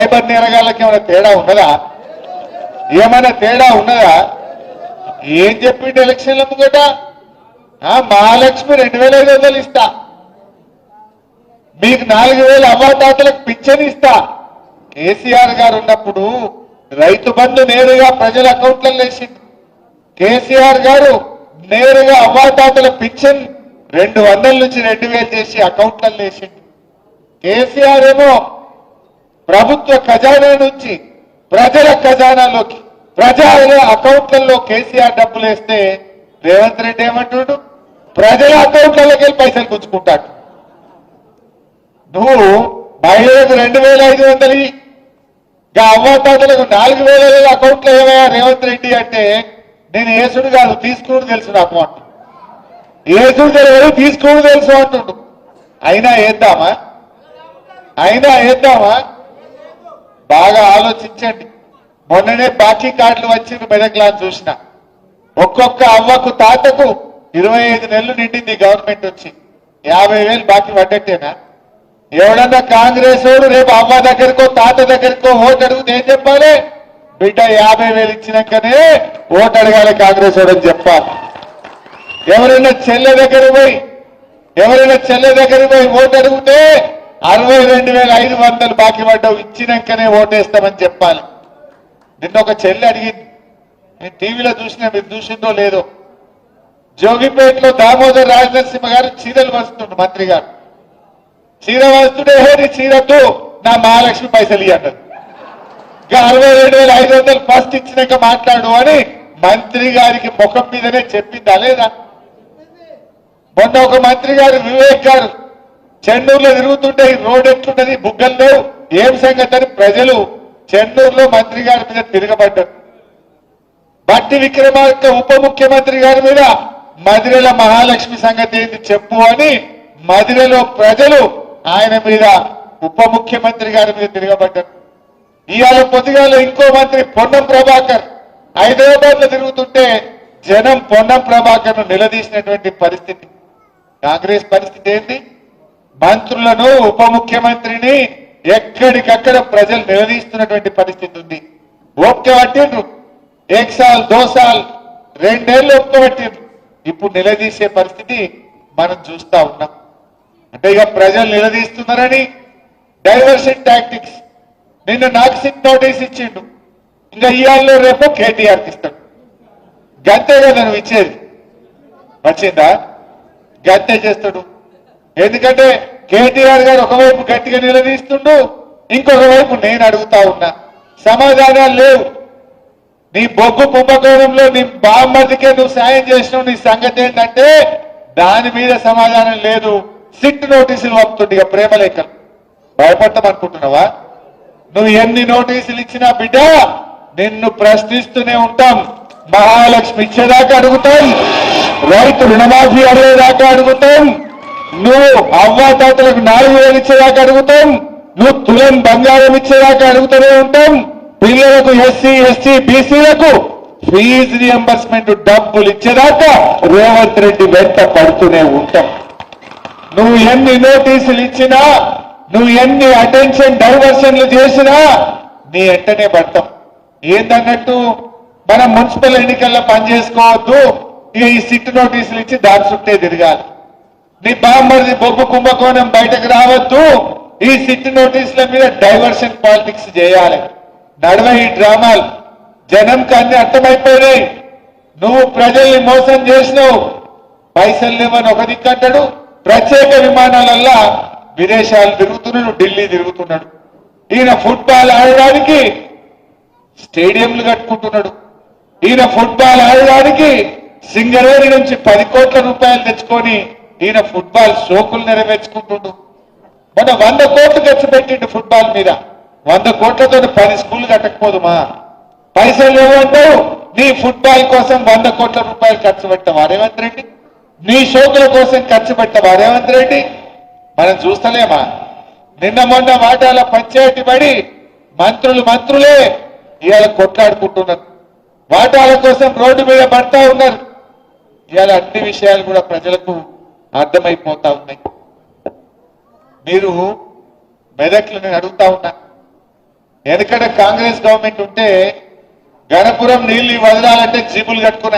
Cyber నేరగాళ్ళకి ఏమైనా తేడా ఉన్నదా? ఏమైనా తేడా ఉన్నదా? ఏం చెప్పిండు ఎలక్షన్ల ముంగట? మహాలక్ష్మి 2500 ఇస్తా, మీకు 4000 అవ్వాతాతలకు పింఛన్ ఇస్తా. కేసీఆర్ గారు ఉన్నప్పుడు రైతు బంధు నేరుగా ప్రజల అకౌంట్లలో వేసిండు. కేసీఆర్ గారు నేరుగా అవ్వాతాతల పింఛన్ 200 నుంచి 2000 చేసి అకౌంట్లలో వేసిండు. కేసీఆర్ ఏమో ప్రభుత్వ ఖజానా నుంచి ప్రజల ఖజానాలోకి ప్రజల అకౌంట్లలో కేసీఆర్ డబ్బులు వేస్తే రేవంత్ రెడ్డి ఏమంటుడు? ప్రజల అకౌంట్లలోకి వెళ్ళి పైసలు పుచ్చుకుంటాడు. నువ్వు మహిళలకు 2500 అవ్వాతాతలకు 4000 అకౌంట్లో ఏమయ్యా రేవంత్ రెడ్డి అంటే, నేను ఏసుడు కాదు తీసుకుని తెలుసు నాకు అంటు. ఏసుడు తెలియదు తీసుకుని తెలుసు అంటుండు. అయినా వేద్దామా? బాగా ఆలోచించండి. మొన్ననే బాకీ కార్డులు వచ్చింది మెదక్లా చూసిన. ఒక్కొక్క అవ్వకు తాతకు 25 నెలలు నిండింది గవర్నమెంట్ వచ్చి. 50,000 బాకీ పడ్డట్టేనా? ఎవడన్నా కాంగ్రెస్ వాడు రేపు అవ్వ దగ్గరకో తాత దగ్గరకో ఓటు అడిగితే ఏం చెప్పాలి? బిడ్డ 50,000 ఇచ్చినాకనే ఓటు అడగాలి కాంగ్రెస్ వాడు అని చెప్పాలి. ఎవరైనా చెల్లె దగ్గర పోయి ఓటు అడిగితే 62,500 బాకీ పడ్డావు ఇచ్చినాకనే ఓటేస్తామని చెప్పాలి. నిన్న ఒక చెల్లె అడిగింది, నేను టీవీలో చూసినా, మీరు చూసిందో లేదో, జోగిపేటలో దామోదర్ రాజనరసింహ గారు చీరలు వస్తుండ్రు. మంత్రి గారు చీర వస్తుంటే నీ చీరతో నా మహాలక్ష్మి పైసలు ఇవ్వండి, 62,500 ఫస్ట్ ఇచ్చినాక మాట్లాడు అని మంత్రి గారికి ముఖం మీదనే చెప్పిందా లేదా? మొన్న ఒక మంత్రి గారు వివేక్ గారు చెన్నూరులో తిరుగుతుంటే రోడ్ ఎట్లున్నది, బుగ్గలు లేవు, ఏం సంగతి అని ప్రజలు చెన్నూరులో మంత్రి గారి మీద తిరగబడ్డారు. బట్టి విక్రమార్క ఉప ముఖ్యమంత్రి గారి మీద మదిరెల మహాలక్ష్మి సంగతి ఏంది చెప్పు అని మదిరెలో ప్రజలు ఆయన మీద ఉప ముఖ్యమంత్రి గారి మీద తిరగబడ్డారు. ఇవాళ పొద్దుగాల ఇంకో మంత్రి పొన్నం ప్రభాకర్ హైదరాబాద్ లో తిరుగుతుంటే జనం పొన్నం ప్రభాకర్ ను నిలదీసినటువంటి పరిస్థితి. కాంగ్రెస్ పరిస్థితి ఏంది? మంత్రులను ఉప ముఖ్యమంత్రిని ఎక్కడికక్కడ ప్రజలు నిలదీస్తున్నటువంటి పరిస్థితి ఉంది. ఓపిక పట్టిండ్రు, 1 సాల్ 2 సాల్ 2 ఏళ్ళు ఓపిక పట్టిండ్రు. ఇప్పుడు నిలదీసే పరిస్థితి మనం చూస్తా ఉన్నాం. అంటే ఇక ప్రజలు నిలదీస్తున్నారని డైవర్షన్ టాక్టిక్స్. నిన్న నాకు సిట్ నోటీస్ ఇచ్చిండు, ఇంకా ఇవాళ రేపు కేటీఆర్కి ఇస్తాడు. గంతే కదా నువ్వు ఇచ్చేది, వచ్చిందా? గంతే చేస్తాడు. ఎందుకంటే కేటీఆర్ గారు ఒకవైపు గట్టిగా నిలదీస్తుండు, ఇంకొక వైపు నేను అడుగుతా ఉన్నా, సమాధానాలు లేవు. నీ బొగ్గు కుంభకోణంలో నీ బామ్మర్దికే నువ్వు సాయం చేసినావు, నీ సంగతి ఏంటంటే దాని మీద సమాధానం లేదు. సిట్ నోటీసులు పంపుతుంది, ఇక ప్రేమలేఖలు. భయపడతామనుకుంటున్నావా? నువ్వు ఎన్ని నోటీసులు ఇచ్చినా బిడ్డ నిన్ను ప్రశ్నిస్తూనే ఉంటాం. మహాలక్ష్మి ఇచ్చేదాకా అడుగుతాం, రైతు రుణమాఫీ అడిగేదాకా అడుగుతాం, నువ్వు అవ్వాతాతలకు 4,000 ఇచ్చేదాకా అడుగుతాం, నువ్వు తులం బంగారం ఇచ్చేదాకా అడుగుతూనే ఉంటాం. పిల్లలకు ఎస్సీ ఎస్టీ బీసీలకు ఫీజు రియంబర్స్మెంట్ డబ్బులు ఇచ్చేదాకా రేవంత్ రెడ్డి వెంట పడుతూనే ఉంటాం. నువ్వు ఎన్ని నోటీసులు ఇచ్చినా, నువ్వు ఎన్ని అటెన్షన్ డైవర్షన్లు చేసినా నీ వెంటనే పడతాం. ఏందన్నట్టు మనం మున్సిపల్ ఎన్నికల్లో పనిచేసుకోవద్దు, ఇక ఈ సిట్ నోటీసులు ఇచ్చి దాని చుట్టే తిరగాలి. నీ బామ్మది బొగ్గు కుంభకోణం బయటకు రావద్దు, ఈ సిట్ నోటీసుల మీద డైవర్షన్ పాలిటిక్స్ చేయాలి. నడవ ఈ డ్రామాలు. జనంకి అన్ని అర్థమైపోయినాయి. నువ్వు ప్రజల్ని మోసం చేసినావు, పైసలు లేవని ఒక దిక్కంటాడు, ప్రత్యేక విమానాలల్లా విదేశాలు తిరుగుతున్నాడు, ఢిల్లీ తిరుగుతున్నాడు. ఈయన ఫుట్బాల్ ఆడడానికి స్టేడియంలు కట్టుకుంటున్నాడు. ఈయన ఫుట్బాల్ ఆడడానికి సింగరేణి నుంచి 10 కోట్ల రూపాయలు తెచ్చుకొని ఈయన ఫుట్బాల్ షోకులు నెరవేర్చుకుంటుండు. మన 100 కోట్లు ఖర్చు పెట్టిండు ఫుట్బాల్ మీద. 100 కోట్లతో 10 స్కూల్ కట్టకపోదుమా? పైసలు లేవంటావు, నీ ఫుట్బాల్ కోసం 100 కోట్ల రూపాయలు ఖర్చు పెట్టవా రేవంత్ రెడ్డి? నీ షోకుల కోసం ఖర్చు పెట్టవా రేవంత్ రెడ్డి? మనం చూస్తలేమా? నిన్న మొన్న వాటాల పంచాయతీ పడి మంత్రులే ఇవాళ కొట్లాడుకుంటున్నారు, వాటాల కోసం రోడ్డు మీద పడతా ఉన్నారు. ఇవాళ అన్ని విషయాలు కూడా ప్రజలకు అర్థమైపోతా ఉన్నాయి. మీరు మెదక్లు నేను అడుగుతా ఉన్నా, ఎందుకంటే కాంగ్రెస్ గవర్నమెంట్ ఉంటే గణపురం నీళ్లు వదలాలంటే జీబులు కట్టుకుని